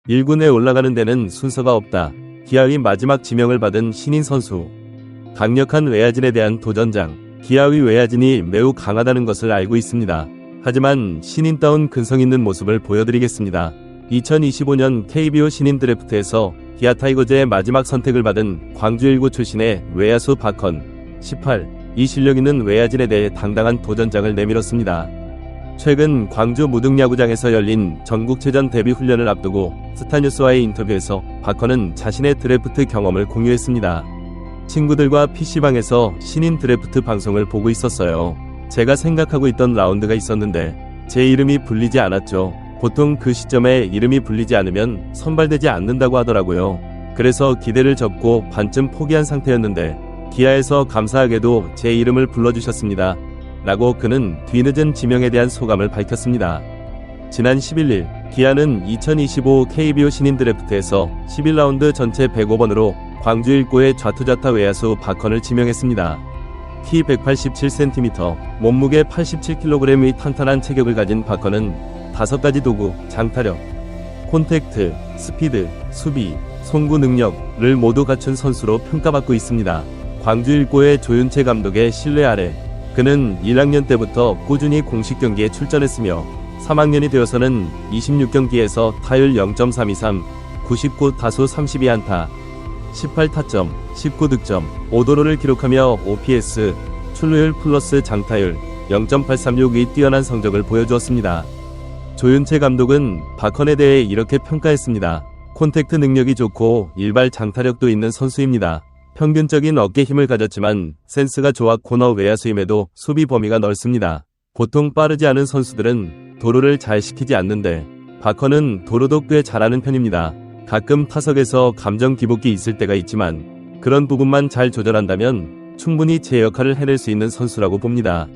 1군에 올라가는 데는 순서가 없다. 기아의 마지막 지명을 받은 신인 선수. 강력한 외야진에 대한 도전장. 기아의 외야진이 매우 강하다는 것을 알고 있습니다. 하지만 신인다운 근성 있는 모습을 보여드리겠습니다. 2025년 KBO 신인 드래프트에서 기아 타이거즈의 마지막 선택을 받은 광주 1구 출신의 외야수 박헌 18. 이 실력 있는 외야진에 대해 당당한 도전장을 내밀었습니다. 최근 광주 무등야구장에서 열린 전국체전 데뷔 훈련을 앞두고 스타뉴스와의 인터뷰에서 박헌은 자신의 드래프트 경험을 공유했습니다. 친구들과 PC방에서 신인 드래프트 방송을 보고 있었어요. 제가 생각하고 있던 라운드가 있었는데 제 이름이 불리지 않았죠. 보통 그 시점에 이름이 불리지 않으면 선발되지 않는다고 하더라고요. 그래서 기대를 접고 반쯤 포기한 상태였는데 기아에서 감사하게도 제 이름을 불러주셨습니다. 라고 그는 뒤늦은 지명에 대한 소감을 밝혔습니다. 지난 11일 기아는 2025 KBO 신인 드래프트에서 11라운드 전체 105번으로 광주 1구의 좌투좌타 외야수 박헌을 지명했습니다. 키 187cm, 몸무게 87kg의 탄탄한 체격을 가진 박헌은 5가지 도구, 장타력, 콘택트, 스피드, 수비, 송구 능력을 모두 갖춘 선수로 평가받고 있습니다. 광주 1구의 조윤채 감독의 신뢰 아래 그는 1학년 때부터 꾸준히 공식 경기에 출전했으며 3학년이 되어서는 26경기에서 타율 0.323, 99타수 32안타, 18타점, 19득점, 5도루를 기록하며 OPS, 출루율 플러스 장타율 0.836의 뛰어난 성적을 보여주었습니다. 조윤채 감독은 박헌에 대해 이렇게 평가했습니다. 콘택트 능력이 좋고 일발 장타력도 있는 선수입니다. 평균적인 어깨 힘을 가졌지만 센스가 좋아 코너 외야수임에도 수비 범위가 넓습니다. 보통 빠르지 않은 선수들은 도루를 잘 시키지 않는데 박헌은 도루도 꽤 잘하는 편입니다. 가끔 타석에서 감정 기복이 있을 때가 있지만 그런 부분만 잘 조절한다면 충분히 제 역할을 해낼 수 있는 선수라고 봅니다.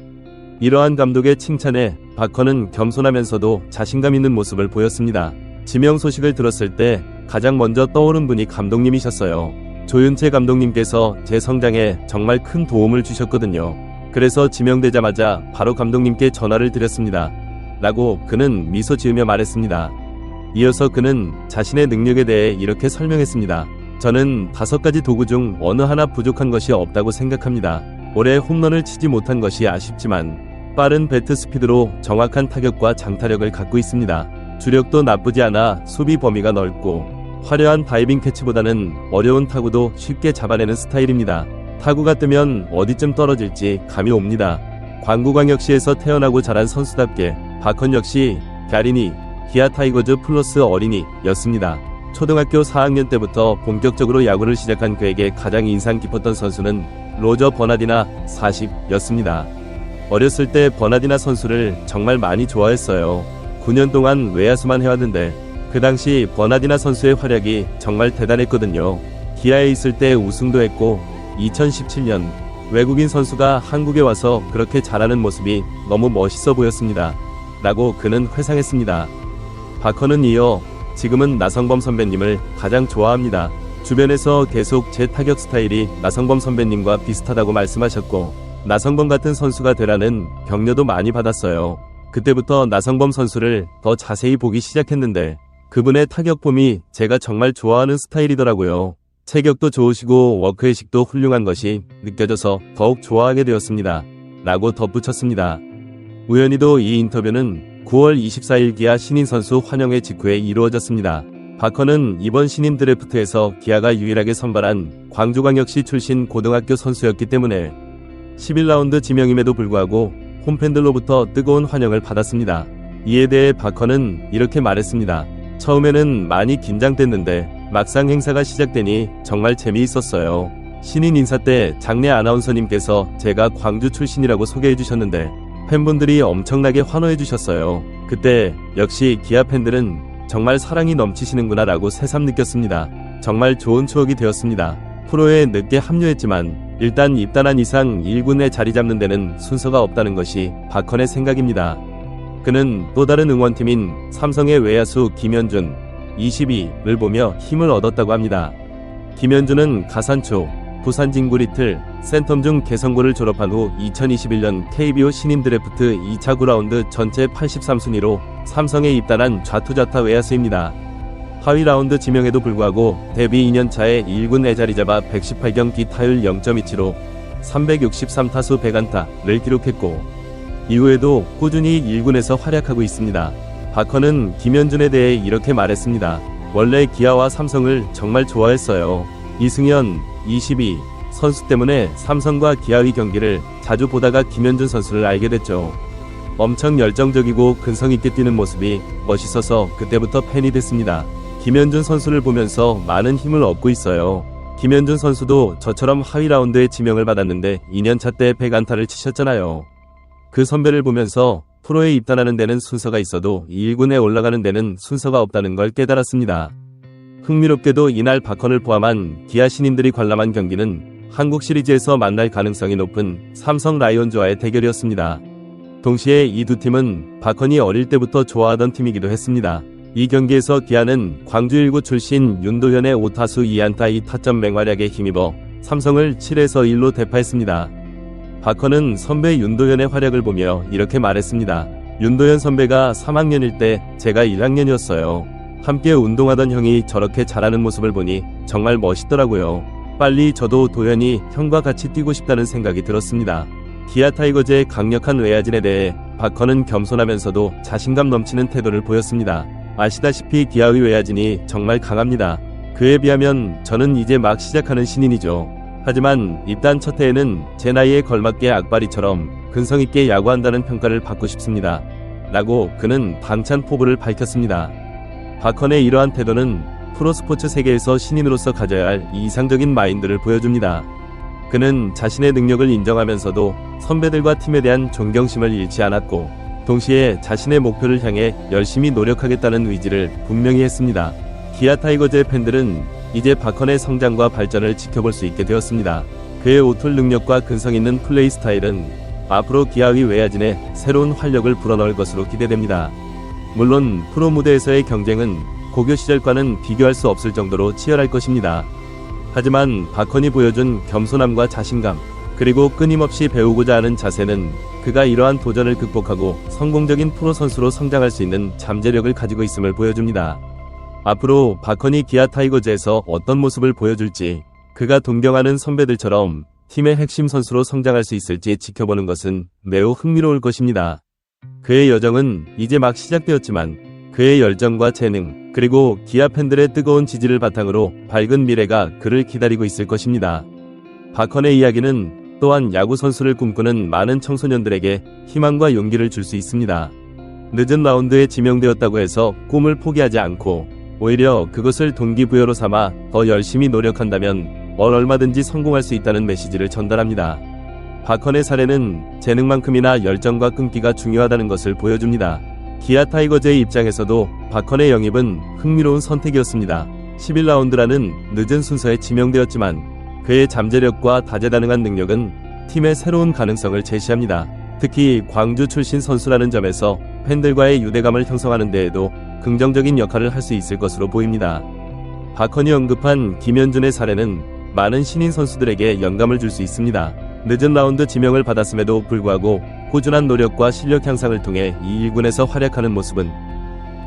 이러한 감독의 칭찬에 박헌은 겸손하면서도 자신감 있는 모습을 보였습니다. 지명 소식을 들었을 때 가장 먼저 떠오른 분이 감독님이셨어요. 조윤채 감독님께서 제 성장에 정말 큰 도움을 주셨거든요. 그래서 지명되자마자 바로 감독님께 전화를 드렸습니다. 라고 그는 미소 지으며 말했습니다. 이어서 그는 자신의 능력에 대해 이렇게 설명했습니다. 저는 5가지 도구 중 어느 하나 부족한 것이 없다고 생각합니다. 올해 홈런을 치지 못한 것이 아쉽지만 빠른 배트 스피드로 정확한 타격과 장타력을 갖고 있습니다. 주력도 나쁘지 않아 수비 범위가 넓고 화려한 다이빙 캐치보다는 어려운 타구도 쉽게 잡아내는 스타일입니다. 타구가 뜨면 어디쯤 떨어질지 감이 옵니다. 광구광역시에서 태어나고 자란 선수답게 박헌 역시 가린이 기아 타이거즈 플러스 어린이였습니다. 초등학교 4학년 때부터 본격적으로 야구를 시작한 그에게 가장 인상 깊었던 선수는 로저 버나디나 40였습니다. 어렸을 때 버나디나 선수를 정말 많이 좋아했어요. 9년 동안 외야수만 해왔는데 그 당시 버나디나 선수의 활약이 정말 대단했거든요. 기아에 있을 때 우승도 했고 2017년 외국인 선수가 한국에 와서 그렇게 잘하는 모습이 너무 멋있어 보였습니다. 라고 그는 회상했습니다. 박헌은 이어 지금은 나성범 선배님을 가장 좋아합니다. 주변에서 계속 제 타격 스타일이 나성범 선배님과 비슷하다고 말씀하셨고 나성범 같은 선수가 되라는 격려도 많이 받았어요. 그때부터 나성범 선수를 더 자세히 보기 시작했는데 그분의 타격폼이 제가 정말 좋아하는 스타일이더라고요. 체격도 좋으시고 워크의식도 훌륭한 것이 느껴져서 더욱 좋아하게 되었습니다. 라고 덧붙였습니다. 우연히도 이 인터뷰는 9월 24일 기아 신인 선수 환영회 직후에 이루어졌습니다. 박헌은 이번 신인 드래프트에서 기아가 유일하게 선발한 광주광역시 출신 고등학교 선수였기 때문에 11라운드 지명임에도 불구하고 홈팬들로부터 뜨거운 환영을 받았습니다. 이에 대해 박헌은 이렇게 말했습니다. 처음에는 많이 긴장됐는데 막상 행사가 시작되니 정말 재미있었어요. 신인 인사 때 장내 아나운서님께서 제가 광주 출신이라고 소개해 주셨는데 팬분들이 엄청나게 환호해 주셨어요. 그때 역시 기아 팬들은 정말 사랑이 넘치시는구나 라고 새삼 느꼈습니다. 정말 좋은 추억이 되었습니다. 프로에 늦게 합류했지만 일단 입단한 이상 1군에 자리 잡는 데는 순서가 없다는 것이 박헌의 생각입니다. 그는 또 다른 응원팀인 삼성의 외야수 김현준 22를 보며 힘을 얻었다고 합니다. 김현준은 가산초, 부산 진구리틀, 센텀중 개성고를 졸업한 후 2021년 KBO 신인 드래프트 2차 9라운드 전체 83순위로 삼성에 입단한 좌투좌타 외야수입니다. 하위 라운드 지명에도 불구하고 데뷔 2년차에 1군 내자리 잡아 118경기 타율 0.27로 363타수 100안타를 기록했고 이후에도 꾸준히 1군에서 활약하고 있습니다. 박헌은 김현준에 대해 이렇게 말했습니다. 원래 기아와 삼성을 정말 좋아했어요. 이승현, 22 선수 때문에 삼성과 기아의 경기를 자주 보다가 김현준 선수를 알게 됐죠. 엄청 열정적이고 근성있게 뛰는 모습이 멋있어서 그때부터 팬이 됐습니다. 김현준 선수를 보면서 많은 힘을 얻고 있어요. 김현준 선수도 저처럼 하위 라운드에 지명을 받았는데 2년차 때 100안타를 치셨잖아요. 그 선배를 보면서 프로에 입단하는 데는 순서가 있어도 1군에 올라가는 데는 순서가 없다는 걸 깨달았습니다. 흥미롭게도 이날 박헌을 포함한 기아 신인들이 관람한 경기는 한국 시리즈에서 만날 가능성이 높은 삼성 라이온즈와의 대결이었습니다. 동시에 이 두 팀은 박헌이 어릴 때부터 좋아하던 팀이기도 했습니다. 이 경기에서 기아는 광주 1구 출신 윤도현의 5타수 2안타 2타점 맹활약에 힘입어 삼성을 7에서 1로 대파했습니다. 박헌은 선배 윤도현의 활약을 보며 이렇게 말했습니다. 윤도현 선배가 3학년일 때 제가 1학년이었어요. 함께 운동하던 형이 저렇게 잘하는 모습을 보니 정말 멋있더라고요. 빨리 저도 도현이 형과 같이 뛰고 싶다는 생각이 들었습니다. 기아 타이거즈의 강력한 외야진에 대해 박헌은 겸손하면서도 자신감 넘치는 태도를 보였습니다. 아시다시피 기아의 외야진이 정말 강합니다. 그에 비하면 저는 이제 막 시작하는 신인이죠. 하지만 입단 첫 해에는 제 나이에 걸맞게 악바리처럼 근성있게 야구한다는 평가를 받고 싶습니다. 라고 그는 당찬 포부를 밝혔습니다. 박헌의 이러한 태도는 프로스포츠 세계에서 신인으로서 가져야 할 이상적인 마인드를 보여줍니다. 그는 자신의 능력을 인정하면서도 선배들과 팀에 대한 존경심을 잃지 않았고 동시에 자신의 목표를 향해 열심히 노력하겠다는 의지를 분명히 했습니다. 기아 타이거즈의 팬들은 이제 박헌의 성장과 발전을 지켜볼 수 있게 되었습니다. 그의 오툴 능력과 근성 있는 플레이 스타일은 앞으로 기아의 외야진에 새로운 활력을 불어넣을 것으로 기대됩니다. 물론 프로 무대에서의 경쟁은 고교 시절과는 비교할 수 없을 정도로 치열할 것입니다. 하지만 박헌이 보여준 겸손함과 자신감, 그리고 끊임없이 배우고자 하는 자세는 그가 이러한 도전을 극복하고 성공적인 프로 선수로 성장할 수 있는 잠재력을 가지고 있음을 보여줍니다. 앞으로 박헌이 기아 타이거즈에서 어떤 모습을 보여줄지, 그가 존경하는 선배들처럼 팀의 핵심 선수로 성장할 수 있을지 지켜보는 것은 매우 흥미로울 것입니다. 그의 여정은 이제 막 시작되었지만 그의 열정과 재능, 그리고 기아 팬들의 뜨거운 지지를 바탕으로 밝은 미래가 그를 기다리고 있을 것입니다. 박헌의 이야기는 또한 야구 선수를 꿈꾸는 많은 청소년들에게 희망과 용기를 줄 수 있습니다. 늦은 라운드에 지명되었다고 해서 꿈을 포기하지 않고 오히려 그것을 동기부여로 삼아 더 열심히 노력한다면 얼마든지 성공할 수 있다는 메시지를 전달합니다. 박헌의 사례는 재능만큼이나 열정과 끈기가 중요하다는 것을 보여줍니다. 기아 타이거즈의 입장에서도 박헌의 영입은 흥미로운 선택이었습니다. 11라운드라는 늦은 순서에 지명되었지만 그의 잠재력과 다재다능한 능력은 팀의 새로운 가능성을 제시합니다. 특히 광주 출신 선수라는 점에서 팬들과의 유대감을 형성하는 데에도 긍정적인 역할을 할 수 있을 것으로 보입니다. 박헌이 언급한 김현준의 사례는 많은 신인 선수들에게 영감을 줄 수 있습니다. 늦은 라운드 지명을 받았음에도 불구하고 꾸준한 노력과 실력 향상을 통해 이 1군에서 활약하는 모습은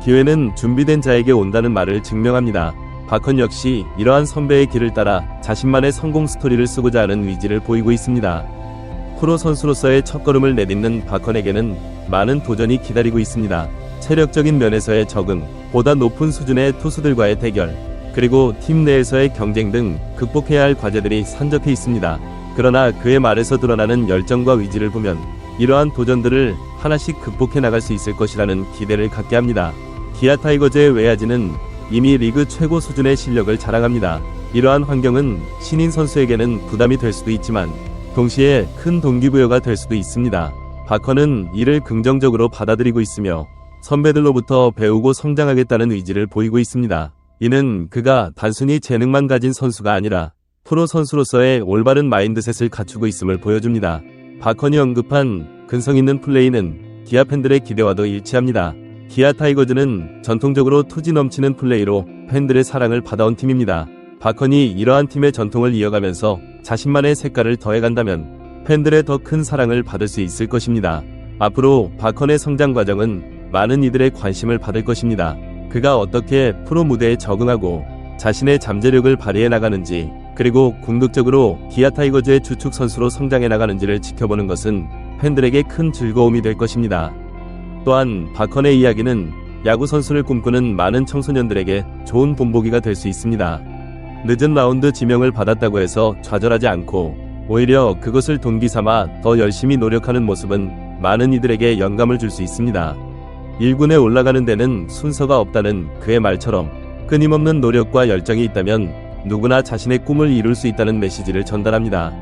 기회는 준비된 자에게 온다는 말을 증명합니다. 박헌 역시 이러한 선배의 길을 따라 자신만의 성공 스토리를 쓰고자 하는 의지를 보이고 있습니다. 프로 선수로서의 첫걸음을 내딛는 박헌에게는 많은 도전이 기다리고 있습니다. 체력적인 면에서의 적응, 보다 높은 수준의 투수들과의 대결, 그리고 팀 내에서의 경쟁 등 극복해야 할 과제들이 산적해 있습니다. 그러나 그의 말에서 드러나는 열정과 의지를 보면 이러한 도전들을 하나씩 극복해 나갈 수 있을 것이라는 기대를 갖게 합니다. 기아 타이거즈의 외야진은 이미 리그 최고 수준의 실력을 자랑합니다. 이러한 환경은 신인 선수에게는 부담이 될 수도 있지만 동시에 큰 동기부여가 될 수도 있습니다. 박헌은 이를 긍정적으로 받아들이고 있으며 선배들로부터 배우고 성장하겠다는 의지를 보이고 있습니다. 이는 그가 단순히 재능만 가진 선수가 아니라 프로 선수로서의 올바른 마인드셋을 갖추고 있음을 보여줍니다. 박헌이 언급한 근성 있는 플레이는 기아 팬들의 기대와도 일치합니다. 기아 타이거즈는 전통적으로 투지 넘치는 플레이로 팬들의 사랑을 받아온 팀입니다. 박헌이 이러한 팀의 전통을 이어가면서 자신만의 색깔을 더해간다면 팬들의 더 큰 사랑을 받을 수 있을 것입니다. 앞으로 박헌의 성장 과정은 많은 이들의 관심을 받을 것입니다. 그가 어떻게 프로 무대에 적응하고 자신의 잠재력을 발휘해 나가는지, 그리고 궁극적으로 기아 타이거즈의 주축 선수로 성장해 나가는지를 지켜보는 것은 팬들에게 큰 즐거움이 될 것입니다. 또한 박헌의 이야기는 야구 선수를 꿈꾸는 많은 청소년들에게 좋은 본보기가 될 수 있습니다. 늦은 라운드 지명을 받았다고 해서 좌절하지 않고 오히려 그것을 동기 삼아 더 열심히 노력하는 모습은 많은 이들에게 영감을 줄 수 있습니다. 1군에 올라가는 데는 순서가 없다는 그의 말처럼 끊임없는 노력과 열정이 있다면 누구나 자신의 꿈을 이룰 수 있다는 메시지를 전달합니다.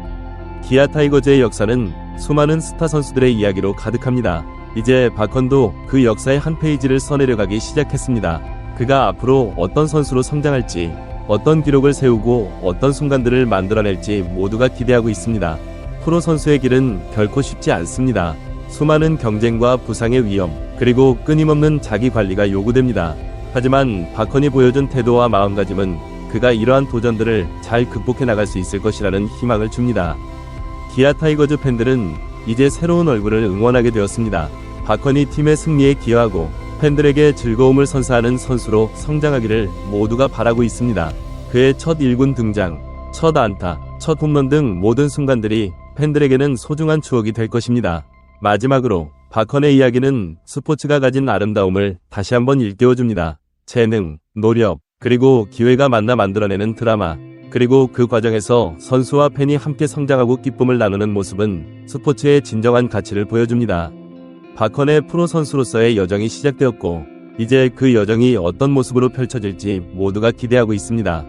기아 타이거즈의 역사는 수많은 스타 선수들의 이야기로 가득합니다. 이제 박헌도 그 역사의 한 페이지를 써내려가기 시작했습니다. 그가 앞으로 어떤 선수로 성장할지, 어떤 기록을 세우고 어떤 순간들을 만들어낼지 모두가 기대하고 있습니다. 프로 선수의 길은 결코 쉽지 않습니다. 수많은 경쟁과 부상의 위험, 그리고 끊임없는 자기 관리가 요구됩니다. 하지만 박헌이 보여준 태도와 마음가짐은 그가 이러한 도전들을 잘 극복해 나갈 수 있을 것이라는 희망을 줍니다. 기아 타이거즈 팬들은 이제 새로운 얼굴을 응원하게 되었습니다. 박헌이 팀의 승리에 기여하고 팬들에게 즐거움을 선사하는 선수로 성장하기를 모두가 바라고 있습니다. 그의 첫 1군 등장, 첫 안타, 첫 홈런 등 모든 순간들이 팬들에게는 소중한 추억이 될 것입니다. 마지막으로 박헌의 이야기는 스포츠가 가진 아름다움을 다시 한번 일깨워줍니다. 재능, 노력, 그리고 기회가 만나 만들어내는 드라마, 그리고 그 과정에서 선수와 팬이 함께 성장하고 기쁨을 나누는 모습은 스포츠의 진정한 가치를 보여줍니다. 박헌의 프로 선수로서의 여정이 시작되었고, 이제 그 여정이 어떤 모습으로 펼쳐질지 모두가 기대하고 있습니다.